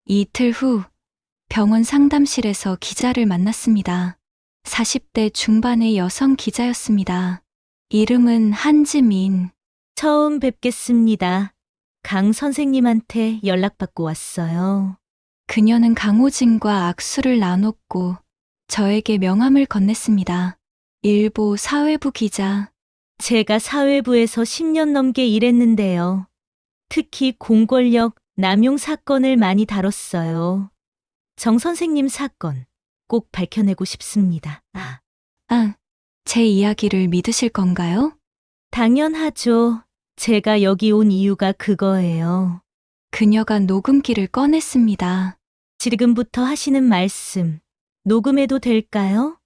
이틀 후 병원 상담실에서 기자를 만났습니다. 40대 중반의 여성 기자였습니다. 이름은 한지민. 처음 뵙겠습니다. 강 선생님한테 연락받고 왔어요. 그녀는 강호진과 악수를 나눴고 저에게 명함을 건넸습니다. 일보 사회부 기자. 제가 사회부에서 10년 넘게 일했는데요. 특히 공권력 남용 사건을 많이 다뤘어요. 정 선생님 사건 꼭 밝혀내고 싶습니다. 제 이야기를 믿으실 건가요? 당연하죠. 제가 여기 온 이유가 그거예요. 그녀가 녹음기를 꺼냈습니다. 지금부터 하시는 말씀 녹음해도 될까요?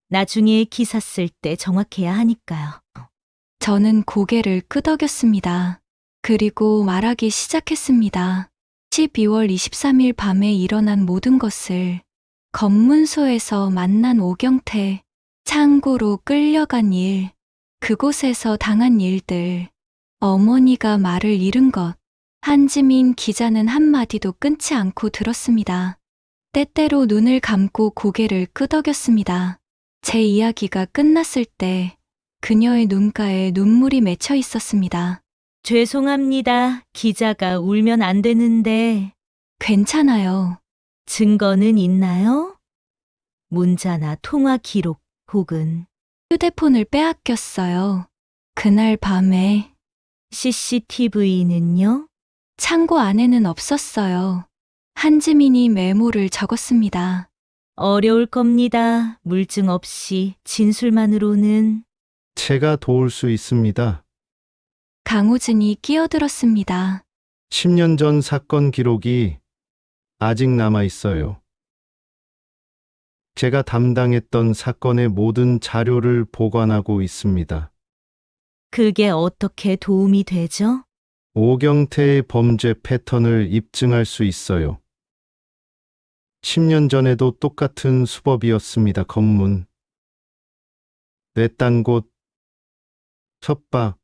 나중에 기사 쓸 때 정확해야 하니까요. 저는 고개를 끄덕였습니다. 그리고 말하기 시작했습니다. 12월 23일 밤에 일어난 모든 것을, 검문소에서 만난 오경태, 창고로 끌려간 일, 그곳에서 당한 일들, 어머니가 말을 잃은 것, 한지민 기자는 한마디도 끊지 않고 들었습니다. 때때로 눈을 감고 고개를 끄덕였습니다. 제 이야기가 끝났을 때 그녀의 눈가에 눈물이 맺혀 있었습니다. 죄송합니다. 기자가 울면 안 되는데 괜찮아요. 증거는 있나요? 문자나 통화 기록 혹은 휴대폰을 빼앗겼어요. 그날 밤에 CCTV는요? 창고 안에는 없었어요. 한지민이 메모를 적었습니다. 어려울 겁니다. 물증 없이 진술만으로는. 제가 도울 수 있습니다. 강호진이 끼어들었습니다. 10년 전 사건 기록이 아직 남아 있어요. 제가 담당했던 사건의 모든 자료를 보관하고 있습니다. 그게 어떻게 도움이 되죠? 오경태의 범죄 패턴을 입증할 수 있어요. 10년 전에도 똑같은 수법이었습니다. 검문, 외딴 곳, 협박.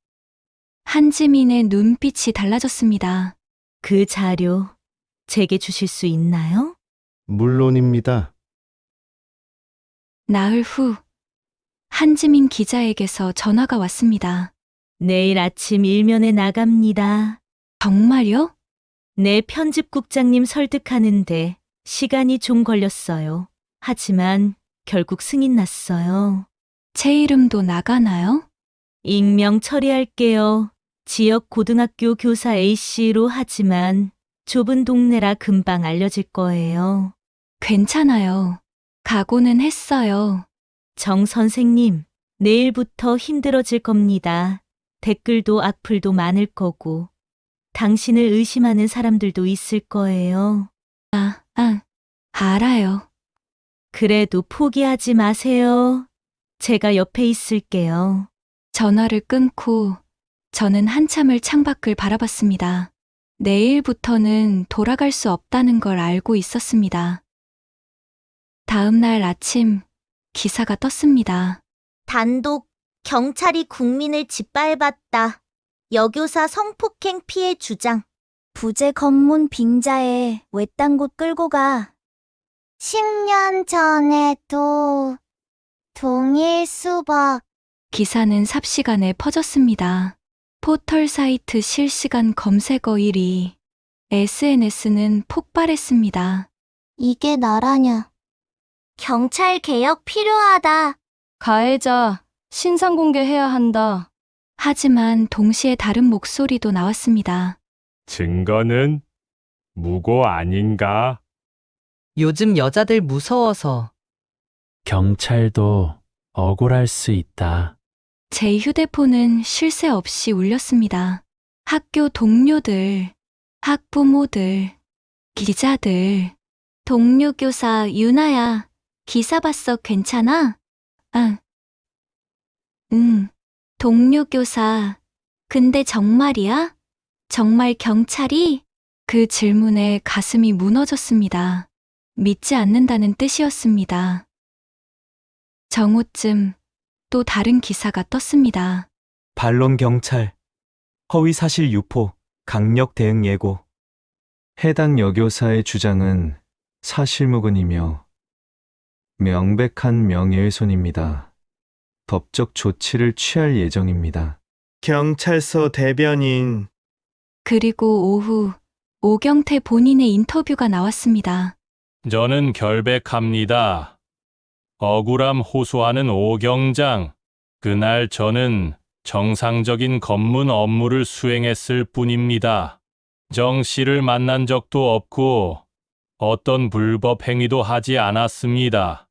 한지민의 눈빛이 달라졌습니다. 그 자료 제게 주실 수 있나요? 물론입니다. 나흘 후 한지민 기자에게서 전화가 왔습니다. 내일 아침 일면에 나갑니다. 정말요? 네, 편집국장님 설득하는데 시간이 좀 걸렸어요. 하지만 결국 승인 났어요. 제 이름도 나가나요? 익명 처리할게요. 지역 고등학교 교사 A씨로 하지만 좁은 동네라 금방 알려질 거예요. 괜찮아요. 각오는 했어요. 정 선생님, 내일부터 힘들어질 겁니다. 댓글도 악플도 많을 거고, 당신을 의심하는 사람들도 있을 거예요. 알아요. 그래도 포기하지 마세요. 제가 옆에 있을게요. 전화를 끊고 저는 한참을 창밖을 바라봤습니다. 내일부터는 돌아갈 수 없다는 걸 알고 있었습니다. 다음 날 아침 기사가 떴습니다. 단독 경찰이 국민을 짓밟았다. 여교사 성폭행 피해 주장. 부재 검문 빙자에 외딴 곳 끌고 가. 10년 전에도 동일 수법. 기사는 삽시간에 퍼졌습니다. 포털 사이트 실시간 검색어 1위, SNS는 폭발했습니다. 이게 나라냐. 경찰 개혁 필요하다. 가해자 신상 공개해야 한다. 하지만 동시에 다른 목소리도 나왔습니다. 증거는 무고 아닌가? 요즘 여자들 무서워서. 경찰도 억울할 수 있다. 제 휴대폰은 쉴 새 없이 울렸습니다. 학교 동료들, 학부모들, 기자들. 동료 교사 유나야, 기사 봤어 괜찮아? 응. 동료 교사, 근데 정말이야? 정말 경찰이? 그 질문에 가슴이 무너졌습니다. 믿지 않는다는 뜻이었습니다. 정오쯤 또 다른 기사가 떴습니다. 반론 경찰, 허위 사실 유포, 강력 대응 예고. 해당 여교사의 주장은 사실무근이며 명백한 명예훼손입니다. 법적 조치를 취할 예정입니다. 경찰서 대변인. 그리고 오후 오경태 본인의 인터뷰가 나왔습니다. 저는 결백합니다. 억울함 호소하는 오 경장. 그날 저는 정상적인 검문 업무를 수행했을 뿐입니다. 정 씨를 만난 적도 없고 어떤 불법 행위도 하지 않았습니다.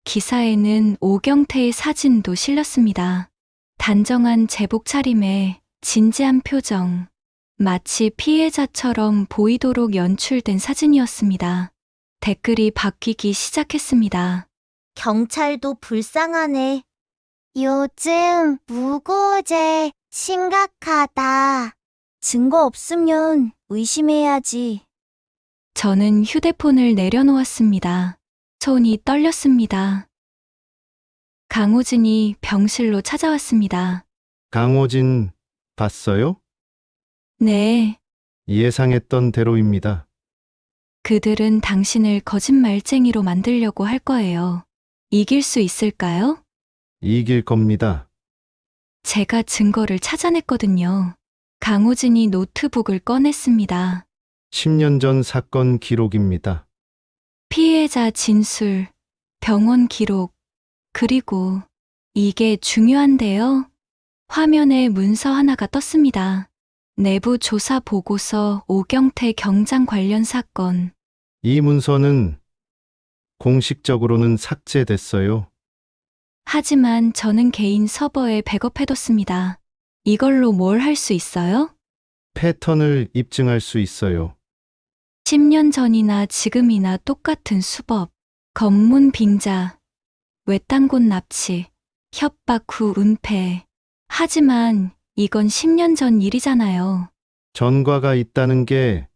기사에는 오경태의 사진도 실렸습니다. 단정한 제복 차림에 진지한 표정, 마치 피해자처럼 보이도록 연출된 사진이었습니다. 댓글이 바뀌기 시작했습니다. 경찰도 불쌍하네. 요즘 무고죄 심각하다. 증거 없으면 의심해야지. 저는 휴대폰을 내려놓았습니다. 손이 떨렸습니다. 강호진이 병실로 찾아왔습니다. 강호진 봤어요? 네, 예상했던 대로입니다. 그들은 당신을 거짓말쟁이로 만들려고 할 거예요. 이길 수 있을까요? 이길 겁니다. 제가 증거를 찾아냈거든요. 강호진이 노트북을 꺼냈습니다. 10년 전 사건 기록입니다. 피해자 진술, 병원 기록, 그리고 이게 중요한데요. 화면에 문서 하나가 떴습니다. 내부 조사 보고서 오경태 경장 관련 사건. 이 문서는 공식적으로는 삭제됐어요. 하지만 저는 개인 서버에 백업해뒀습니다. 이걸로 뭘 할 수 있어요? 패턴을 입증할 수 있어요. 10년 전이나 지금이나 똑같은 수법, 검문 빙자, 외딴 곳 납치, 협박 후 은폐. 하지만 이건 10년 전 일이잖아요. 전과가 있다는 게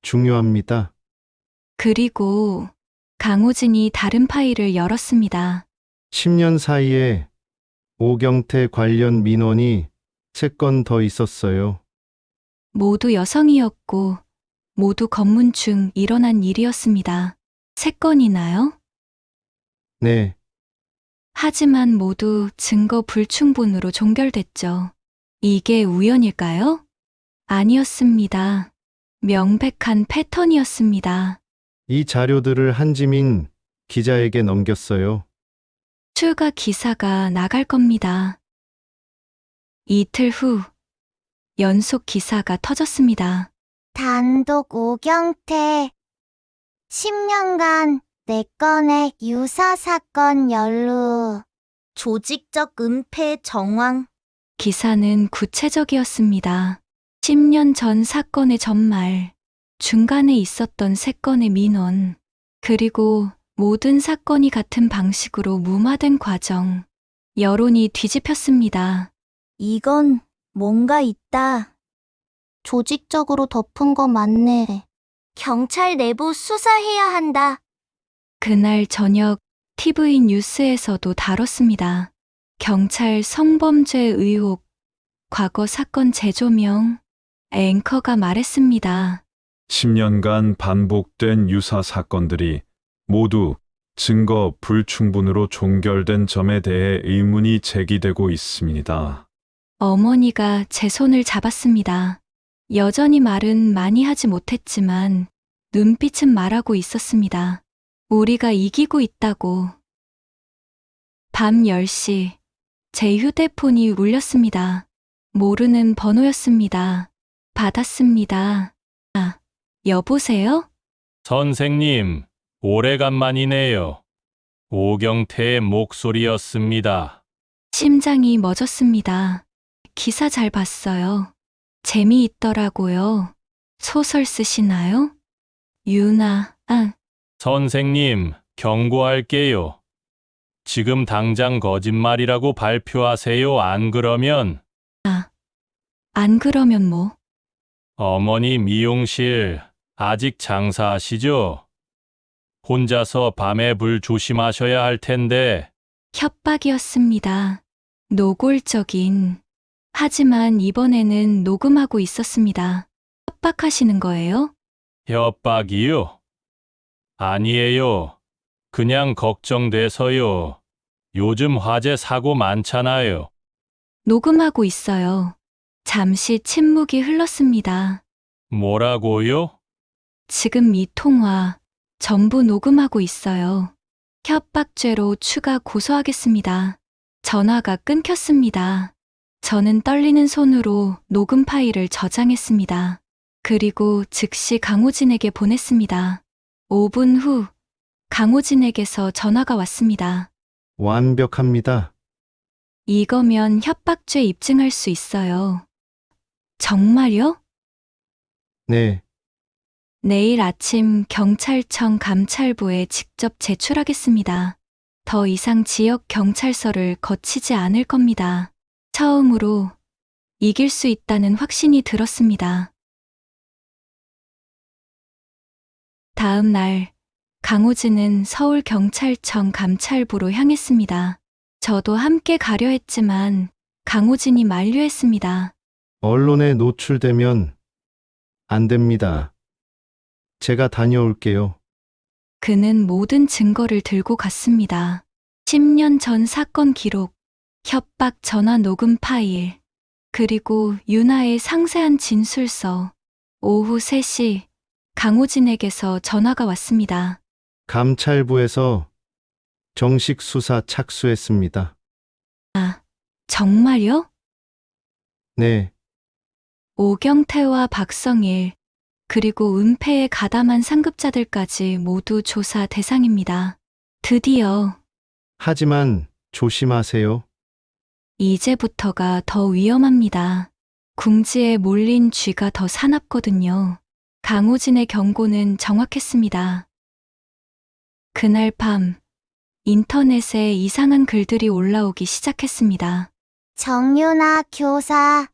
중요합니다. 그리고 강호진이 다른 파일을 열었습니다. 10년 사이에 오경태 관련 민원이 3건 더 있었어요. 모두 여성이었고 모두 검문 중 일어난 일이었습니다. 3건이나요? 네, 하지만 모두 증거 불충분으로 종결됐죠. 이게 우연일까요? 아니었습니다. 명백한 패턴이었습니다. 이 자료들을 한지민 기자에게 넘겼어요. 추가 기사가 나갈 겁니다. 이틀 후 연속 기사가 터졌습니다. 단독 오경태. 10년간 4건의 유사 사건 연루. 조직적 은폐 정황. 기사는 구체적이었습니다. 10년 전 사건의 전말, 중간에 있었던 3건의 민원, 그리고 모든 사건이 같은 방식으로 무마된 과정. 여론이 뒤집혔습니다. 이건 뭔가 있다. 조직적으로 덮은 거 맞네. 경찰 내부 수사해야 한다. 그날 저녁 TV 뉴스에서도 다뤘습니다. 경찰 성범죄 의혹, 과거 사건 재조명. 앵커가 말했습니다. 10년간 반복된 유사 사건들이 모두 증거 불충분으로 종결된 점에 대해 의문이 제기되고 있습니다. 어머니가 제 손을 잡았습니다. 여전히 말은 많이 하지 못했지만 눈빛은 말하고 있었습니다. 우리가 이기고 있다고. 밤 10시 제 휴대폰이 울렸습니다. 모르는 번호였습니다. 받았습니다. 아, 여보세요? 선생님, 오래간만이네요. 오경태의 목소리였습니다. 심장이 멎었습니다. 기사 잘 봤어요. 재미있더라고요. 소설 쓰시나요? 유나, 선생님, 경고할게요. 지금 당장 거짓말이라고 발표하세요. 안 그러면 안 그러면 뭐? 어머니 미용실 아직 장사하시죠? 혼자서 밤에 불 조심하셔야 할 텐데. 협박이었습니다. 노골적인. 하지만 이번에는 녹음하고 있었습니다. 협박하시는 거예요? 협박이요? 아니에요. 그냥 걱정돼서요. 요즘 화재 사고 많잖아요. 녹음하고 있어요. 잠시 침묵이 흘렀습니다. 뭐라고요? 지금 이 통화 전부 녹음하고 있어요. 협박죄로 추가 고소하겠습니다. 전화가 끊겼습니다. 저는 떨리는 손으로 녹음 파일을 저장했습니다. 그리고 즉시 강호진에게 보냈습니다. 5분 후 강호진에게서 전화가 왔습니다. 완벽합니다. 이거면 협박죄 입증할 수 있어요. 정말요? 네, 내일 아침 경찰청 감찰부에 직접 제출하겠습니다. 더 이상 지역 경찰서를 거치지 않을 겁니다. 처음으로 이길 수 있다는 확신이 들었습니다. 다음 날 강호진은 서울경찰청 감찰부로 향했습니다. 저도 함께 가려 했지만 강호진이 만류했습니다. 언론에 노출되면 안 됩니다. 제가 다녀올게요. 그는 모든 증거를 들고 갔습니다. 10년 전 사건 기록, 협박 전화 녹음 파일, 그리고 윤아의 상세한 진술서. 오후 3시 강호진에게서 전화가 왔습니다. 감찰부에서 정식 수사 착수했습니다. 정말요? 네, 오경태와 박성일, 그리고 은폐에 가담한 상급자들까지 모두 조사 대상입니다. 드디어 하지만 조심하세요. 이제부터가 더 위험합니다. 궁지에 몰린 쥐가 더 사납거든요. 강호진의 경고는 정확했습니다. 그날 밤 인터넷에 이상한 글들이 올라오기 시작했습니다. 정윤아 교사,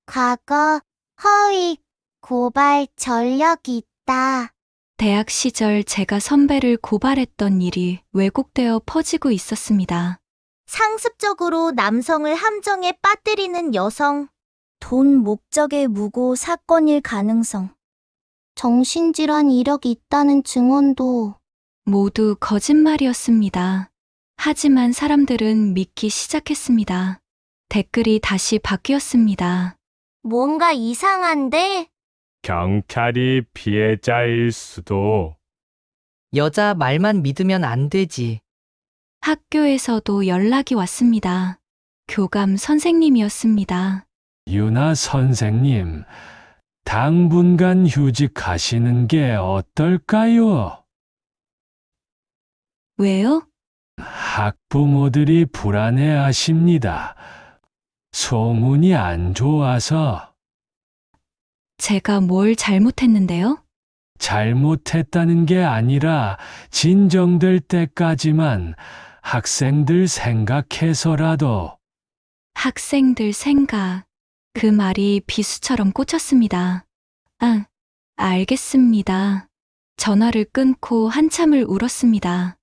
과거 허위 고발 전력 있다. 대학 시절 제가 선배를 고발했던 일이 왜곡되어 퍼지고 있었습니다. 상습적으로 남성을 함정에 빠뜨리는 여성. 돈 목적의 무고 사건일 가능성. 정신질환 이력이 있다는 증언도. 모두 거짓말이었습니다. 하지만 사람들은 믿기 시작했습니다. 댓글이 다시 바뀌었습니다. 뭔가 이상한데? 경찰이 피해자일 수도. 여자 말만 믿으면 안 되지. 학교에서도 연락이 왔습니다. 교감 선생님이었습니다. 유나 선생님, 당분간 휴직하시는 게 어떨까요? 왜요? 학부모들이 불안해하십니다. 소문이 안 좋아서. 제가 뭘 잘못했는데요? 잘못했다는 게 아니라 진정될 때까지만 학생들 생각해서라도. 학생들 생각. 그 말이 비수처럼 꽂혔습니다. 알겠습니다. 전화를 끊고 한참을 울었습니다.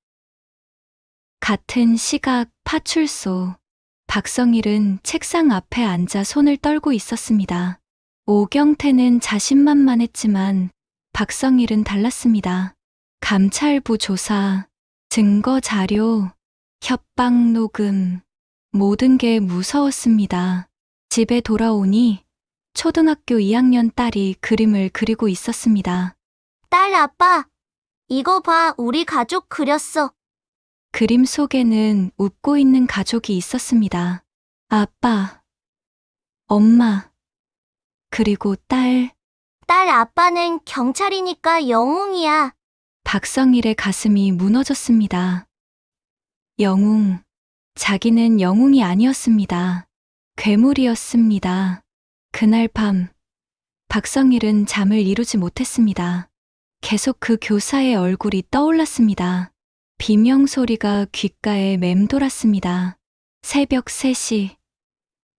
같은 시각 파출소. 박성일은 책상 앞에 앉아 손을 떨고 있었습니다. 오경태는 자신만만했지만 박성일은 달랐습니다. 감찰부 조사, 증거 자료, 협박 녹음, 모든 게 무서웠습니다. 집에 돌아오니 초등학교 2학년 딸이 그림을 그리고 있었습니다. 딸 아빠, 이거 봐, 우리 가족 그렸어. 그림 속에는 웃고 있는 가족이 있었습니다. 아빠, 엄마, 그리고 딸. 딸 아빠는 경찰이니까 영웅이야. 박성일의 가슴이 무너졌습니다. 영웅. 자기는 영웅이 아니었습니다. 괴물이었습니다. 그날 밤, 박성일은 잠을 이루지 못했습니다. 계속 그 교사의 얼굴이 떠올랐습니다. 비명 소리가 귓가에 맴돌았습니다. 새벽 3시.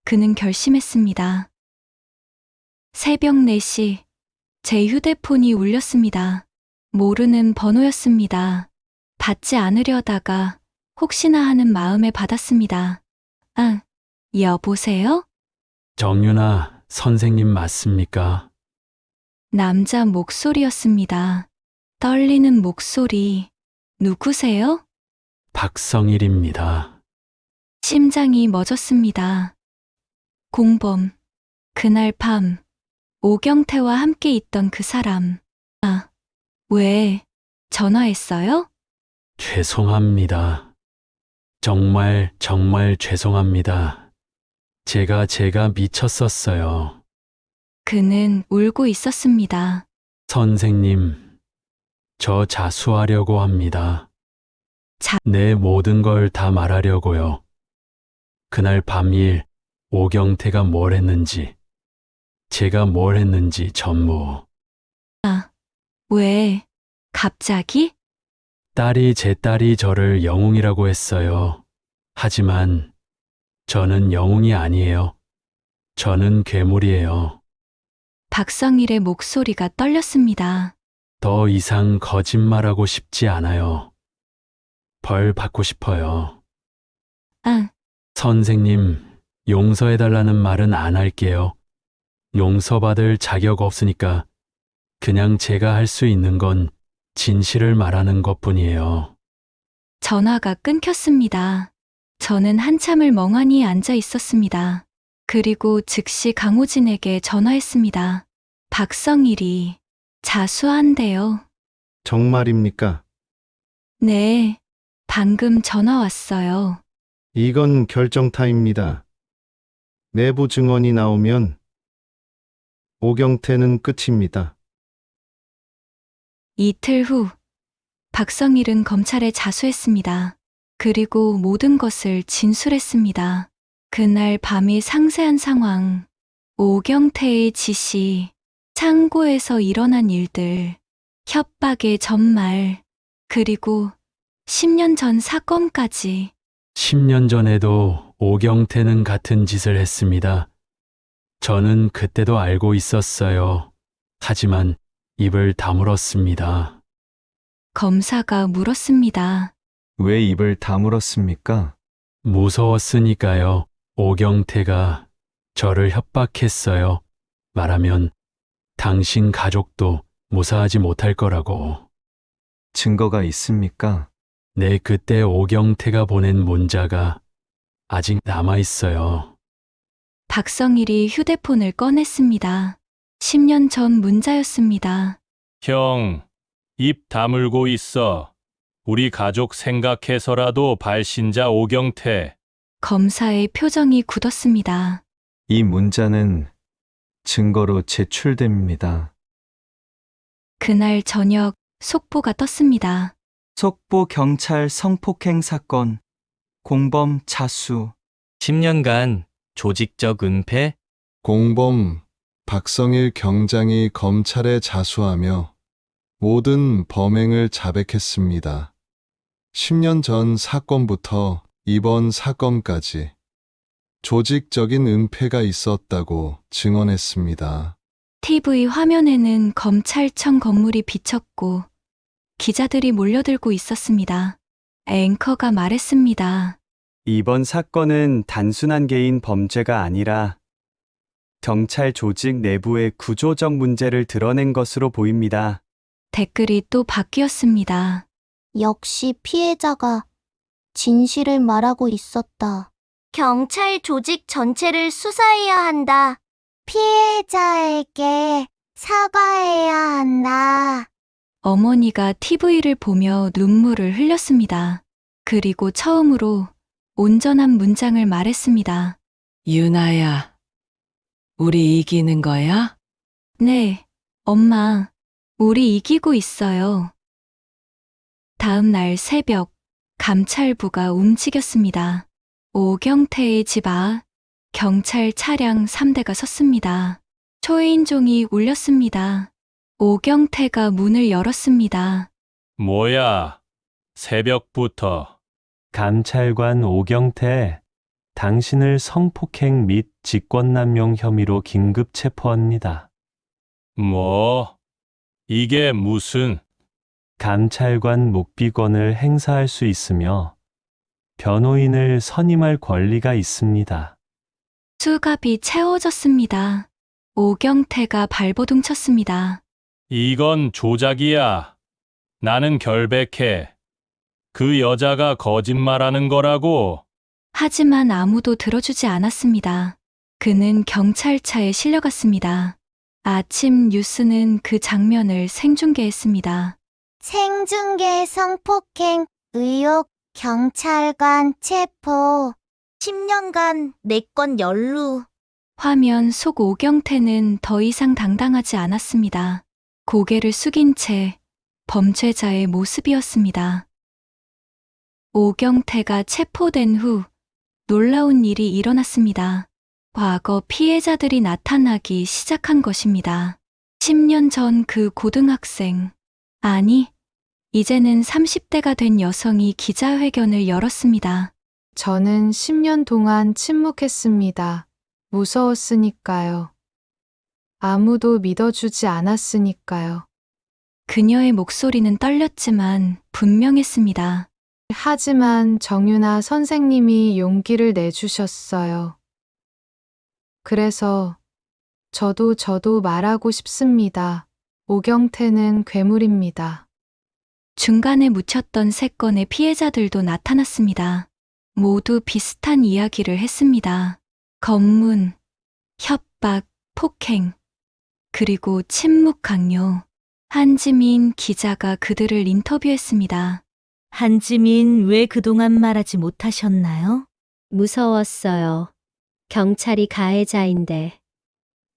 그는 결심했습니다. 새벽 4시. 제 휴대폰이 울렸습니다. 모르는 번호였습니다. 받지 않으려다가 혹시나 하는 마음에 받았습니다. 여보세요? 정윤아, 선생님 맞습니까? 남자 목소리였습니다. 떨리는 목소리. 누구세요? 박성일입니다. 심장이 멎었습니다. 공범. 그날 밤 오경태와 함께 있던 그 사람. 아, 왜 전화했어요? 죄송합니다. 정말 죄송합니다. 제가 미쳤었어요. 그는 울고 있었습니다. 선생님, 저 자수하려고 합니다. 자- 내 모든 걸 다 말하려고요. 그날 밤일 오경태가 뭘 했는지, 제가 뭘 했는지 전부. 왜? 갑자기? 제 딸이 저를 영웅이라고 했어요. 하지만 저는 영웅이 아니에요. 저는 괴물이에요. 박성일의 목소리가 떨렸습니다. 더 이상 거짓말하고 싶지 않아요. 벌 받고 싶어요. 아, 선생님, 용서해달라는 말은 안 할게요. 용서받을 자격 없으니까 그냥 제가 할 수 있는 건 진실을 말하는 것뿐이에요. 전화가 끊겼습니다. 저는 한참을 멍하니 앉아 있었습니다. 그리고 즉시 강호진에게 전화했습니다. 박성일이 자수한대요. 정말입니까? 네, 방금 전화 왔어요. 이건 결정타입니다. 내부 증언이 나오면 오경태는 끝입니다. 이틀 후, 박성일은 검찰에 자수했습니다. 그리고 모든 것을 진술했습니다. 그날 밤의 상세한 상황, 오경태의 지시, 창고에서 일어난 일들, 협박의 전말, 그리고 10년 전 사건까지. 10년 전에도 오경태는 같은 짓을 했습니다. 저는 그때도 알고 있었어요. 하지만 입을 다물었습니다. 검사가 물었습니다. 왜 입을 다물었습니까? 무서웠으니까요. 오경태가 저를 협박했어요. 말하면 당신 가족도 무사하지 못할 거라고. 증거가 있습니까? 네, 그때 오경태가 보낸 문자가 아직 남아있어요. 박성일이 휴대폰을 꺼냈습니다. 10년 전 문자였습니다. 형, 입 다물고 있어. 우리 가족 생각해서라도 발신자 오경태. 검사의 표정이 굳었습니다. 이 문자는 증거로 제출됩니다. 그날 저녁 속보가 떴습니다. 속보 경찰 성폭행 사건. 공범 자수. 10년간 조직적 은폐, 공범 박성일 경장이 검찰에 자수하며 모든 범행을 자백했습니다. 10년 전 사건부터 이번 사건까지 조직적인 은폐가 있었다고 증언했습니다. TV 화면에는 검찰청 건물이 비쳤고 기자들이 몰려들고 있었습니다. 앵커가 말했습니다. 이번 사건은 단순한 개인 범죄가 아니라 경찰 조직 내부의 구조적 문제를 드러낸 것으로 보입니다. 댓글이 또 바뀌었습니다. 역시 피해자가 진실을 말하고 있었다. 경찰 조직 전체를 수사해야 한다. 피해자에게 사과해야 한다. 어머니가 TV를 보며 눈물을 흘렸습니다. 그리고 처음으로 온전한 문장을 말했습니다. 유나야, 우리 이기는 거야? 네, 엄마, 우리 이기고 있어요. 다음 날 새벽, 감찰부가 움직였습니다. 오경태의 집 앞, 경찰 차량 3대가 섰습니다. 초인종이 울렸습니다. 오경태가 문을 열었습니다. 뭐야, 새벽부터. 감찰관 오경태, 당신을 성폭행 및 직권남용 혐의로 긴급 체포합니다. 뭐? 이게 무슨? 감찰관 묵비권을 행사할 수 있으며 변호인을 선임할 권리가 있습니다. 수갑이 채워졌습니다. 오경태가 발버둥 쳤습니다. 이건 조작이야. 나는 결백해. 그 여자가 거짓말하는 거라고. 하지만 아무도 들어주지 않았습니다. 그는 경찰차에 실려갔습니다. 아침 뉴스는 그 장면을 생중계했습니다. 생중계 성폭행 의혹 경찰관 체포. 10년간 내 건 연루. 화면 속 오경태는 더 이상 당당하지 않았습니다. 고개를 숙인 채 범죄자의 모습이었습니다. 오경태가 체포된 후 놀라운 일이 일어났습니다. 과거 피해자들이 나타나기 시작한 것입니다. 10년 전 그 고등학생, 아니, 이제는 30대가 된 여성이 기자회견을 열었습니다. 저는 10년 동안 침묵했습니다. 무서웠으니까요. 아무도 믿어주지 않았으니까요. 그녀의 목소리는 떨렸지만 분명했습니다. 하지만 정윤아 선생님이 용기를 내주셨어요. 그래서 저도 말하고 싶습니다. 오경태는 괴물입니다. 중간에 묻혔던 3건의 피해자들도 나타났습니다. 모두 비슷한 이야기를 했습니다. 검문, 협박, 폭행, 그리고 침묵 강요. 한지민 기자가 그들을 인터뷰했습니다. 한지민 왜 그동안 말하지 못하셨나요? 무서웠어요. 경찰이 가해자인데.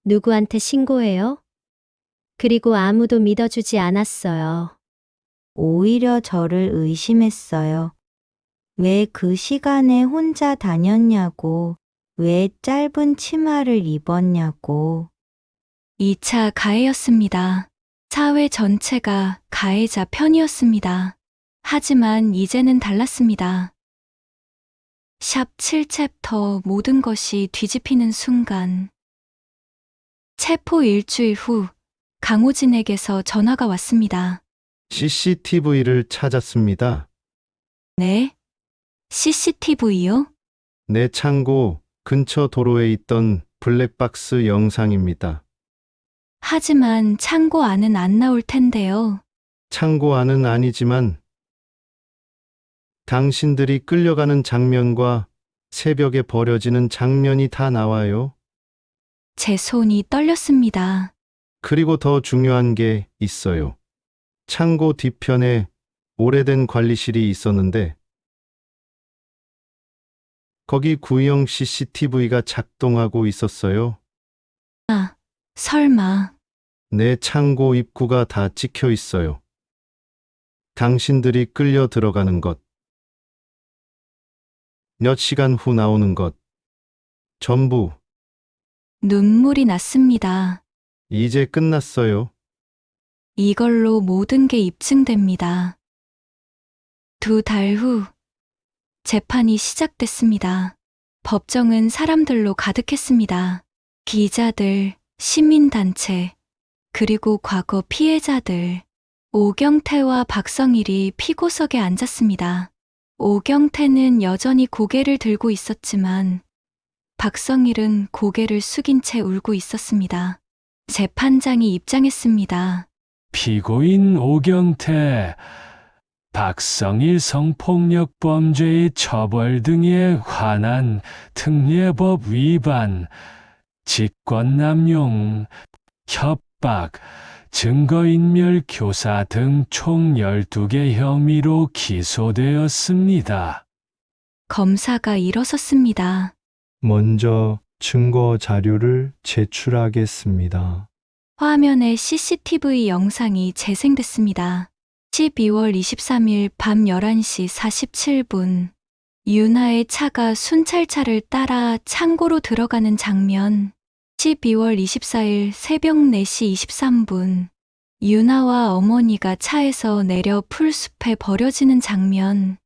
누구한테 신고해요? 그리고 아무도 믿어주지 않았어요. 오히려 저를 의심했어요. 왜 그 시간에 혼자 다녔냐고, 왜 짧은 치마를 입었냐고. 2차 가해였습니다. 사회 전체가 가해자 편이었습니다. 하지만 이제는 달랐습니다. 샵 7챕터 모든 것이 뒤집히는 순간. 체포 일주일 후 강호진에게서 전화가 왔습니다. CCTV를 찾았습니다. 네? CCTV요? 내 창고 근처 도로에 있던 블랙박스 영상입니다. 하지만 창고 안은 안 나올 텐데요. 창고 안은 아니지만 당신들이 끌려가는 장면과 새벽에 버려지는 장면이 다 나와요. 제 손이 떨렸습니다. 그리고 더 중요한 게 있어요. 창고 뒤편에 오래된 관리실이 있었는데 거기 구형 CCTV가 작동하고 있었어요. 아, 설마. 내 창고 입구가 다 찍혀 있어요. 당신들이 끌려 들어가는 것. 몇 시간 후 나오는 것. 전부. 눈물이 났습니다. 이제 끝났어요. 이걸로 모든 게 입증됩니다. 2달 후 재판이 시작됐습니다. 법정은 사람들로 가득했습니다. 기자들, 시민단체, 그리고 과거 피해자들. 오경태와 박성일이 피고석에 앉았습니다. 오경태는 여전히 고개를 들고 있었지만 박성일은 고개를 숙인 채 울고 있었습니다. 재판장이 입장했습니다. 피고인 오경태, 박성일 성폭력 범죄의 처벌 등에 관한 특례법 위반, 직권남용, 협박, 증거인멸 교사 등 총 12개 혐의로 기소되었습니다. 검사가 일어섰습니다. 먼저 증거 자료를 제출하겠습니다. 화면에 CCTV 영상이 재생됐습니다. 12월 23일 밤 11시 47분. 유나의 차가 순찰차를 따라 창고로 들어가는 장면. 12월 24일 새벽 4시 23분. 유나와 어머니가 차에서 내려 풀숲에 버려지는 장면.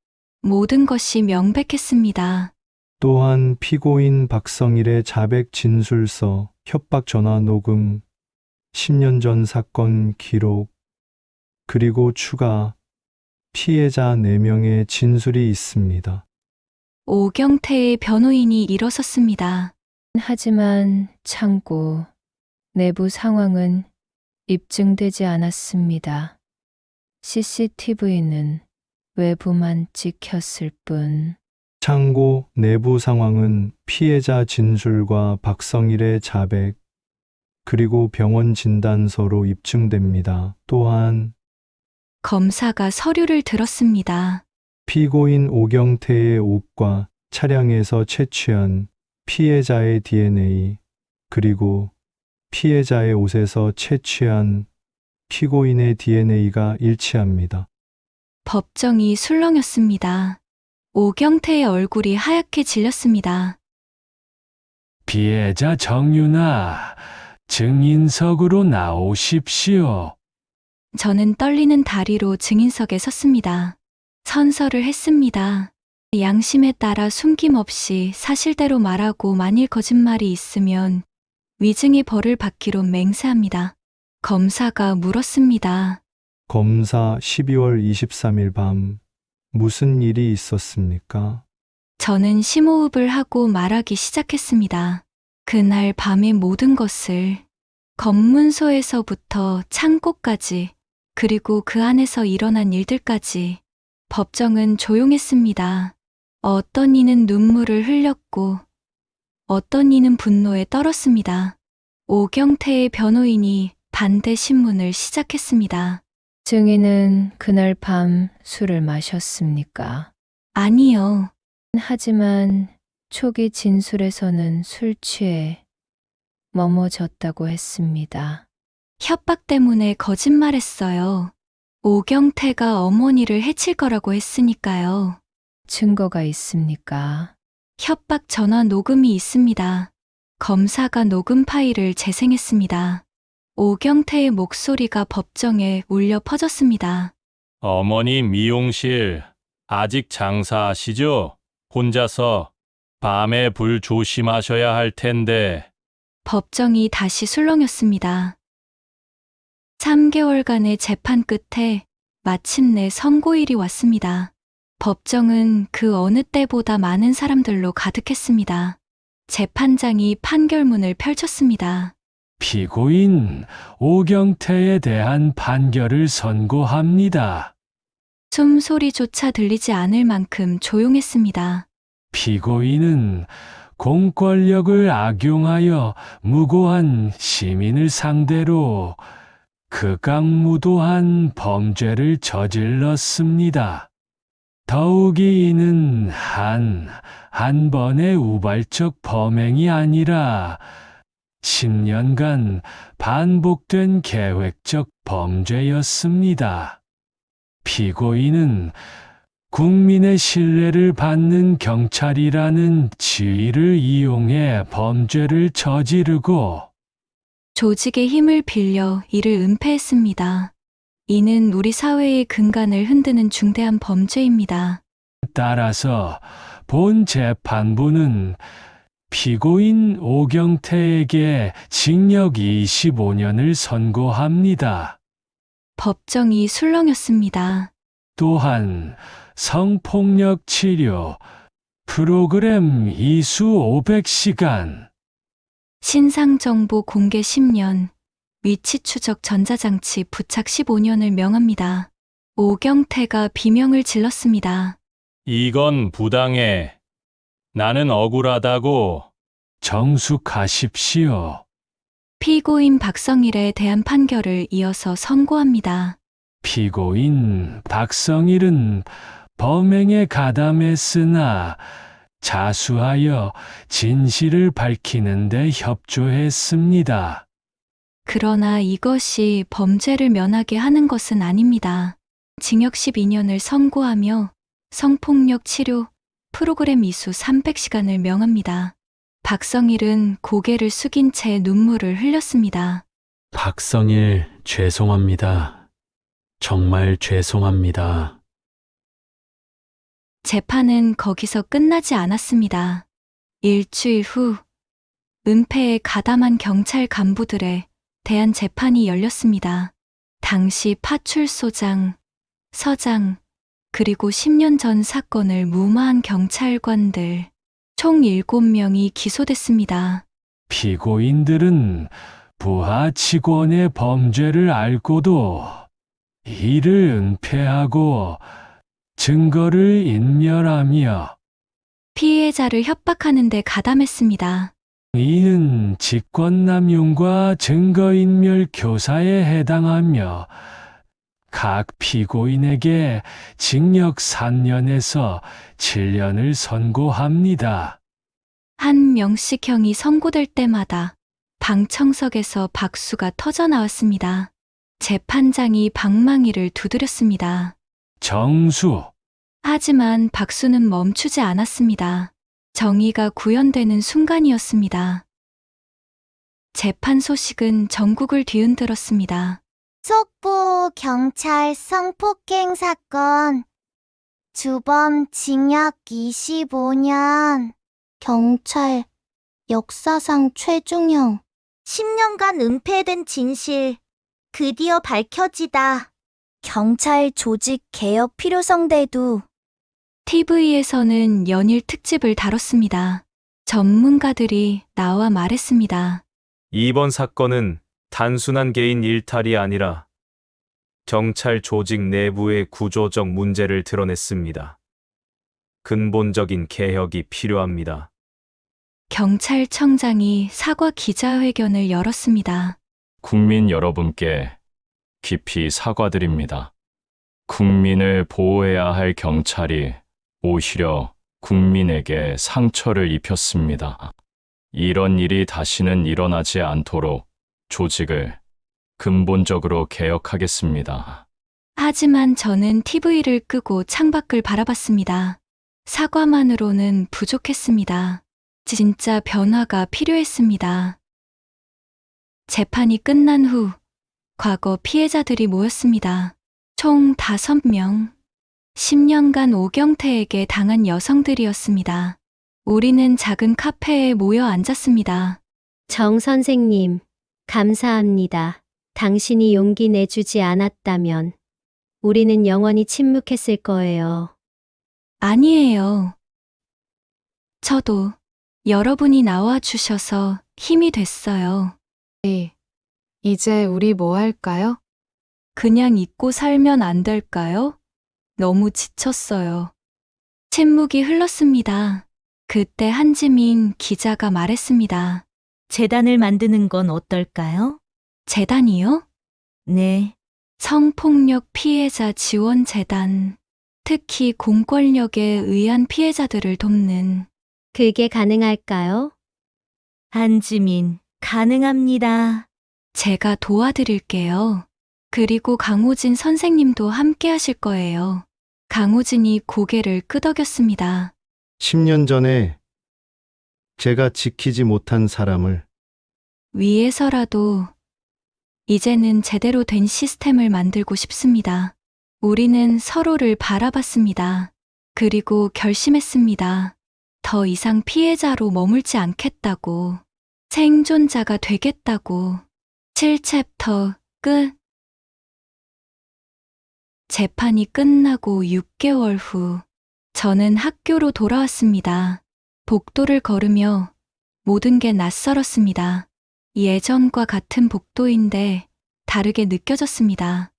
모든 것이 명백했습니다. 또한 피고인 박성일의 자백 진술서, 협박 전화 녹음, 10년 전 사건 기록, 그리고 추가 피해자 4명의 진술이 있습니다. 오경태의 변호인이 일어섰습니다. 하지만 창고, 내부 상황은 입증되지 않았습니다. CCTV는 외부만 찍혔을 뿐. 참고 내부 상황은 피해자 진술과 박성일의 자백, 그리고 병원 진단서로 입증됩니다. 또한 검사가 서류를 들었습니다. 피고인 오경태의 옷과 차량에서 채취한 피해자의 DNA, 그리고 피해자의 옷에서 채취한 피고인의 DNA가 일치합니다. 법정이 술렁였습니다. 오경태의 얼굴이 하얗게 질렸습니다. 피해자 정윤아, 증인석으로 나오십시오. 저는 떨리는 다리로 증인석에 섰습니다. 선서를 했습니다. 양심에 따라 숨김없이 사실대로 말하고 만일 거짓말이 있으면 위증의 벌을 받기로 맹세합니다. 검사가 물었습니다. 검사 12월 23일 밤 무슨 일이 있었습니까? 저는 심호흡을 하고 말하기 시작했습니다. 그날 밤의 모든 것을, 검문소에서부터 창고까지, 그리고 그 안에서 일어난 일들까지. 법정은 조용했습니다. 어떤 이는 눈물을 흘렸고 어떤 이는 분노에 떨었습니다. 오경태의 변호인이 반대 신문을 시작했습니다. 증인은 그날 밤 술을 마셨습니까? 아니요. 하지만 초기 진술에서는 술 취해 머머졌다고 했습니다. 협박 때문에 거짓말했어요. 오경태가 어머니를 해칠 거라고 했으니까요. 증거가 있습니까? 협박 전화 녹음이 있습니다. 검사가 녹음 파일을 재생했습니다. 오경태의 목소리가 법정에 울려 퍼졌습니다. 어머니 미용실 아직 장사하시죠? 혼자서 밤에 불 조심하셔야 할 텐데. 법정이 다시 술렁였습니다. 3개월간의 재판 끝에 마침내 선고일이 왔습니다. 법정은 그 어느 때보다 많은 사람들로 가득했습니다. 재판장이 판결문을 펼쳤습니다. 피고인 오경태에 대한 판결을 선고합니다. 숨소리조차 들리지 않을 만큼 조용했습니다. 피고인은 공권력을 악용하여 무고한 시민을 상대로 극악무도한 범죄를 저질렀습니다. 더욱이 이는 한 번의 우발적 범행이 아니라 10년간 반복된 계획적 범죄였습니다. 피고인은 국민의 신뢰를 받는 경찰이라는 지위를 이용해 범죄를 저지르고 조직의 힘을 빌려 이를 은폐했습니다. 이는 우리 사회의 근간을 흔드는 중대한 범죄입니다. 따라서 본 재판부는 피고인 오경태에게 징역 25년을 선고합니다. 법정이 술렁였습니다. 또한 성폭력 치료 프로그램 이수 500시간, 신상정보 공개 10년, 위치 추적 전자장치 부착 15년을 명합니다. 오경태가 비명을 질렀습니다. 이건 부당해. 나는 억울하다고. 정숙하십시오. 피고인 박성일에 대한 판결을 이어서 선고합니다. 피고인 박성일은 범행에 가담했으나 자수하여 진실을 밝히는 데 협조했습니다. 그러나 이것이 범죄를 면하게 하는 것은 아닙니다. 징역 12년을 선고하며 성폭력 치료 프로그램 이수 300시간을 명합니다. 박성일은 고개를 숙인 채 눈물을 흘렸습니다. 박성일, 죄송합니다. 정말 죄송합니다. 재판은 거기서 끝나지 않았습니다. 일주일 후 은폐에 가담한 경찰 간부들에 대한 재판이 열렸습니다. 당시 파출소장, 서장, 그리고 10년 전 사건을 무마한 경찰관들 총 7명이 기소됐습니다. 피고인들은 부하 직원의 범죄를 알고도 이를 은폐하고 증거를 인멸하며 피해자를 협박하는 데 가담했습니다. 이는 직권남용과 증거인멸 교사에 해당하며 각 피고인에게 징역 3년에서 7년을 선고합니다. 한 명씩 형이 선고될 때마다 방청석에서 박수가 터져 나왔습니다. 재판장이 방망이를 두드렸습니다. 정수, 하지만 박수는 멈추지 않았습니다. 정의가 구현되는 순간이었습니다. 재판 소식은 전국을 뒤흔들었습니다. 속보 경찰 성폭행 사건. 주범 징역 25년. 경찰 역사상 최중형. 10년간 은폐된 진실. 드디어 밝혀지다. 경찰 조직 개혁 필요성 대두. TV에서는 연일 특집을 다뤘습니다. 전문가들이 나와 말했습니다. 이번 사건은 단순한 개인 일탈이 아니라 경찰 조직 내부의 구조적 문제를 드러냈습니다. 근본적인 개혁이 필요합니다. 경찰청장이 사과 기자회견을 열었습니다. 국민 여러분께 깊이 사과드립니다. 국민을 보호해야 할 경찰이 오히려 국민에게 상처를 입혔습니다. 이런 일이 다시는 일어나지 않도록 조직을 근본적으로 개혁하겠습니다. 하지만 저는 TV를 끄고 창밖을 바라봤습니다. 사과만으로는 부족했습니다. 진짜 변화가 필요했습니다. 재판이 끝난 후 과거 피해자들이 모였습니다. 총 5명. 10년간 오경태에게 당한 여성들이었습니다. 우리는 작은 카페에 모여 앉았습니다. 정 선생님, 감사합니다. 당신이 용기 내주지 않았다면 우리는 영원히 침묵했을 거예요. 아니에요. 저도 여러분이 나와 주셔서 힘이 됐어요. 이제 우리 뭐 할까요? 그냥 잊고 살면 안 될까요? 너무 지쳤어요. 침묵이 흘렀습니다. 그때 한지민 기자가 말했습니다. 재단을 만드는 건 어떨까요? 재단이요? 네. 성폭력 피해자 지원 재단. 특히 공권력에 의한 피해자들을 돕는. 그게 가능할까요? 한지민, 가능합니다. 제가 도와드릴게요. 그리고 강호진 선생님도 함께 하실 거예요. 강호진이 고개를 끄덕였습니다. 10년 전에 제가 지키지 못한 사람을 위해서라도 이제는 제대로 된 시스템을 만들고 싶습니다. 우리는 서로를 바라봤습니다. 그리고 결심했습니다. 더 이상 피해자로 머물지 않겠다고. 생존자가 되겠다고. 7챕터 끝. 재판이 끝나고 6개월 후, 저는 학교로 돌아왔습니다. 복도를 걸으며 모든 게 낯설었습니다. 예전과 같은 복도인데 다르게 느껴졌습니다.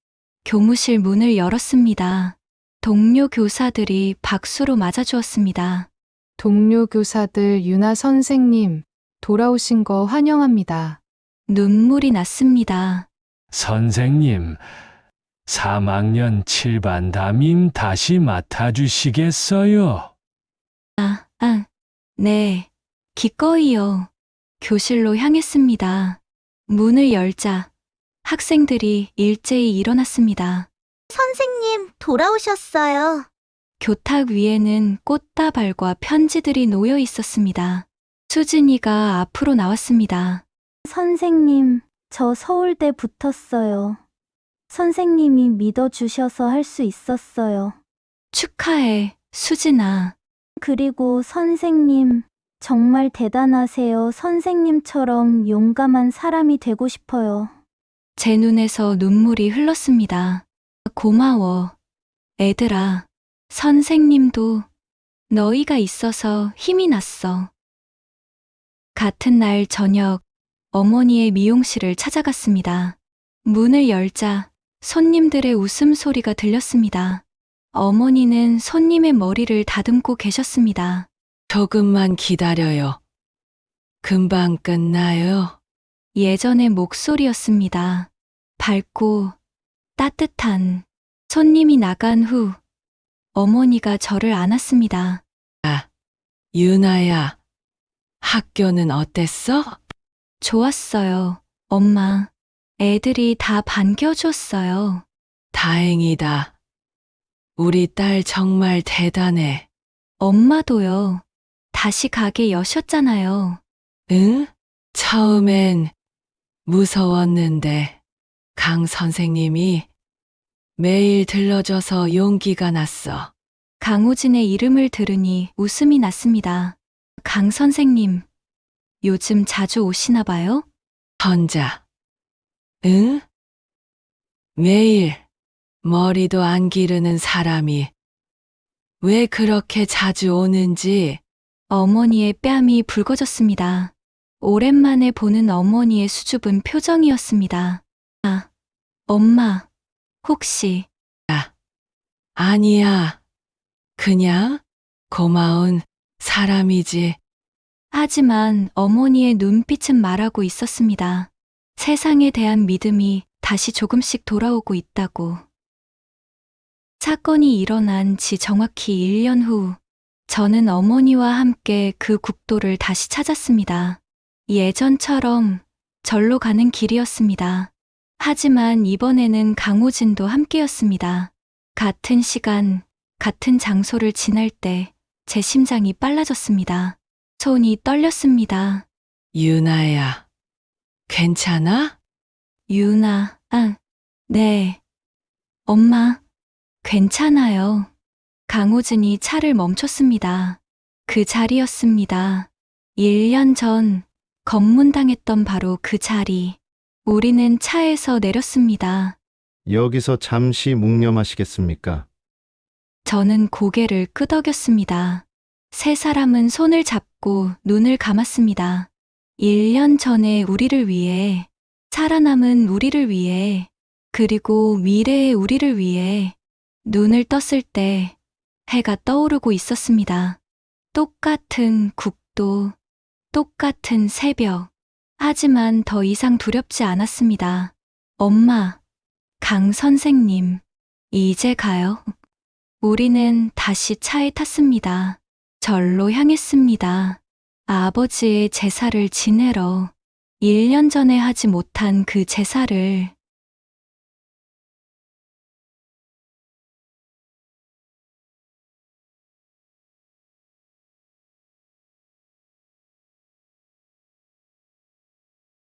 교무실 문을 열었습니다. 동료 교사들이 박수로 맞아주었습니다. 동료 교사들 유나 선생님, 돌아오신 거 환영합니다. 눈물이 났습니다. 선생님, 3학년 7반 담임 다시 맡아주시겠어요? 네. 기꺼이요. 교실로 향했습니다. 문을 열자 학생들이 일제히 일어났습니다. 선생님, 돌아오셨어요. 교탁 위에는 꽃다발과 편지들이 놓여 있었습니다. 수진이가 앞으로 나왔습니다. 선생님, 저 서울대 붙었어요. 선생님이 믿어주셔서 할 수 있었어요. 축하해, 수진아. 그리고 선생님, 정말 대단하세요. 선생님처럼 용감한 사람이 되고 싶어요. 제 눈에서 눈물이 흘렀습니다. 고마워, 애들아. 선생님도 너희가 있어서 힘이 났어. 같은 날 저녁, 어머니의 미용실을 찾아갔습니다. 문을 열자 손님들의 웃음소리가 들렸습니다. 어머니는 손님의 머리를 다듬고 계셨습니다. 조금만 기다려요. 금방 끝나요. 예전의 목소리였습니다. 밝고 따뜻한. 손님이 나간 후 어머니가 저를 안았습니다. 유나야, 학교는 어땠어? 좋았어요, 엄마. 애들이 다 반겨줬어요. 다행이다. 우리 딸 정말 대단해. 엄마도요. 다시 가게 여셨잖아요. 응? 처음엔 무서웠는데 강 선생님이 매일 들러줘서 용기가 났어. 강우진의 이름을 들으니 웃음이 났습니다. 강 선생님, 요즘 자주 오시나 봐요? 혼자. 응? 매일 머리도 안 기르는 사람이 왜 그렇게 자주 오는지. 어머니의 뺨이 붉어졌습니다. 오랜만에 보는 어머니의 수줍은 표정이었습니다. 엄마, 혹시. 아니야. 그냥 고마운 사람이지. 하지만 어머니의 눈빛은 말하고 있었습니다. 세상에 대한 믿음이 다시 조금씩 돌아오고 있다고. 사건이 일어난 지 정확히 1년 후, 저는 어머니와 함께 그 국도를 다시 찾았습니다. 예전처럼 절로 가는 길이었습니다. 하지만 이번에는 강호진도 함께였습니다. 같은 시간, 같은 장소를 지날 때 제 심장이 빨라졌습니다. 손이 떨렸습니다. 유나야, 괜찮아? 유나, 네. 엄마, 괜찮아요. 강호진이 차를 멈췄습니다. 그 자리였습니다. 1년 전 검문당했던 바로 그 자리. 우리는 차에서 내렸습니다. 여기서 잠시 묵념하시겠습니까? 저는 고개를 끄덕였습니다. 세 사람은 손을 잡고 눈을 감았습니다. 1년 전에 우리를 위해, 살아남은 우리를 위해, 그리고 미래의 우리를 위해 눈을 떴을 때 해가 떠오르고 있었습니다. 똑같은 국도, 똑같은 새벽. 하지만 더 이상 두렵지 않았습니다. 엄마, 강 선생님, 이제 가요. 우리는 다시 차에 탔습니다. 절로 향했습니다. 아버지의 제사를 지내러 1년 전에 하지 못한 그 제사를